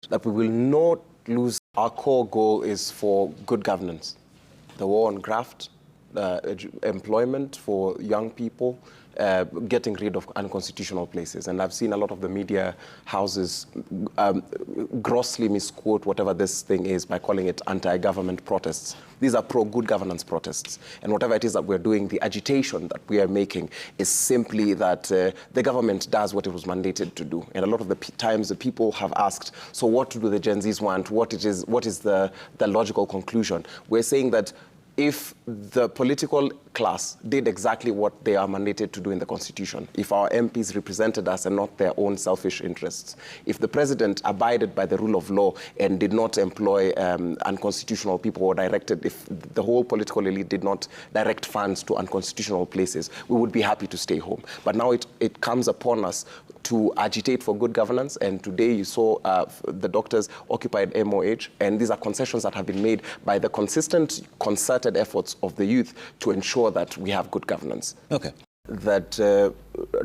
that we will not lose. Our core goal is for good governance. The war on graft, employment for young people, getting rid of unconstitutional places. And I've seen a lot of the media houses grossly misquote whatever this thing is by calling it anti-government protests. These are pro-good governance protests. And whatever it is that we're doing, the agitation that we are making is simply that the government does what it was mandated to do. And a lot of the times the people have asked, so what do the Gen Zs want? What is the logical conclusion? We're saying that if the political class did exactly what they are mandated to do in the Constitution, if our MPs represented us and not their own selfish interests, if the president abided by the rule of law and did not employ unconstitutional people or directed, if the whole political elite did not direct funds to unconstitutional places, we would be happy to stay home. But now it comes upon us to agitate for good governance, and today you saw the doctors occupied MOH, and these are concessions that have been made by the consistent, concerted efforts of the youth to ensure that we have good governance. Okay. That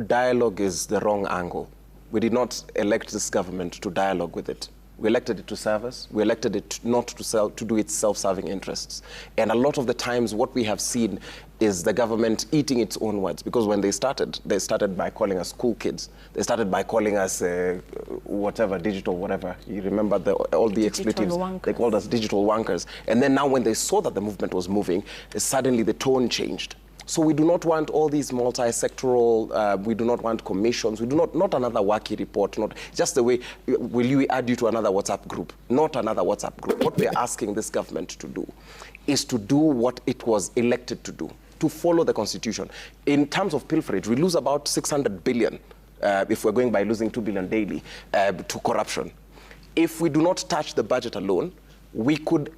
dialogue is the wrong angle. We did not elect this government to dialogue with it. We elected it to serve us. We elected it not to do its self-serving interests. And a lot of the times what we have seen is the government eating its own words. Because when they started by calling us cool kids. They started by calling us whatever, digital whatever. You remember all the expletives. They called us digital wankers. And then now when they saw that the movement was moving, suddenly the tone changed. So we do not want all these multi-sectoral, we do not want commissions, we do not another wacky report, not just the way, will you add you to another WhatsApp group? Not another WhatsApp group. What we're asking this government to do is to do what it was elected to do, to follow the Constitution. In terms of pilferage, we lose about 600 billion, if we're going by losing 2 billion daily, to corruption. If we do not touch the budget alone, we could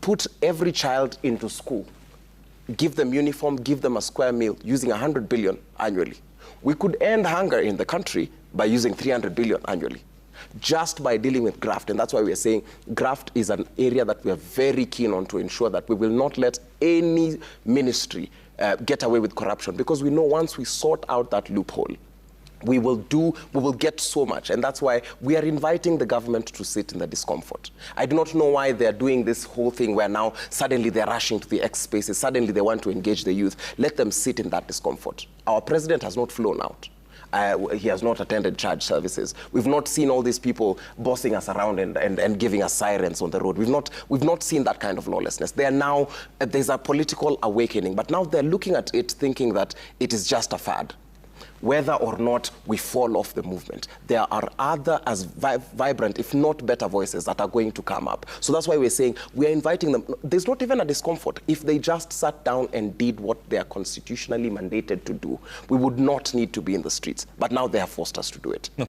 put every child into school, give them uniform, give them a square meal, using 100 billion annually. We could end hunger in the country by using 300 billion annually, just by dealing with graft. And that's why we're saying graft is an area that we are very keen on to ensure that we will not let any ministry get away with corruption, because we know once we sort out that loophole, we will get so much. And that's why we are inviting the government to sit in the discomfort. I do not know why they're doing this whole thing where now suddenly they're rushing to the X spaces, suddenly they want to engage the youth. Let them sit in that discomfort. Our president has not flown out. He has not attended church services. We've not seen all these people bossing us around and giving us sirens on the road. We've not seen that kind of lawlessness. They are now, there's a political awakening, but now they're looking at it thinking that it is just a fad. Whether or not we fall off the movement, there are other as vibrant, if not better voices that are going to come up. So that's why we're saying we are inviting them. There's not even a discomfort. If they just sat down and did what they are constitutionally mandated to do, we would not need to be in the streets. But now they have forced us to do it. No.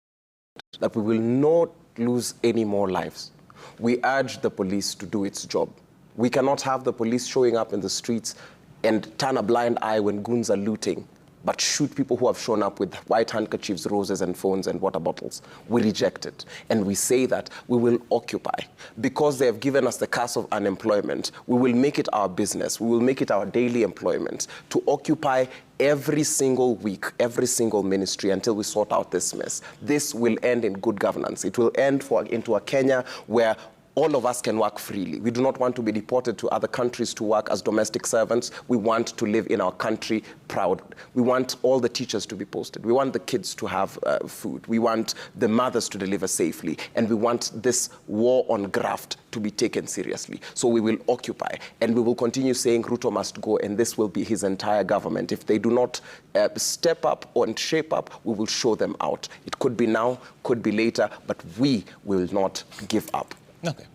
That we will not lose any more lives. We urge the police to do its job. We cannot have the police showing up in the streets and turn a blind eye when goons are looting, but shoot people who have shown up with white handkerchiefs, roses and phones and water bottles. We reject it. And we say that we will occupy. Because they have given us the curse of unemployment, we will make it our business, we will make it our daily employment to occupy every single week, every single ministry until we sort out this mess. This will end in good governance. It will end into a Kenya where all of us can work freely. We do not want to be deported to other countries to work as domestic servants. We want to live in our country proud. We want all the teachers to be posted. We want the kids to have food. We want the mothers to deliver safely. And we want this war on graft to be taken seriously. So we will occupy. And we will continue saying Ruto must go, and this will be his entire government. If they do not step up and shape up, we will show them out. It could be now, could be later, but we will not give up. Okay.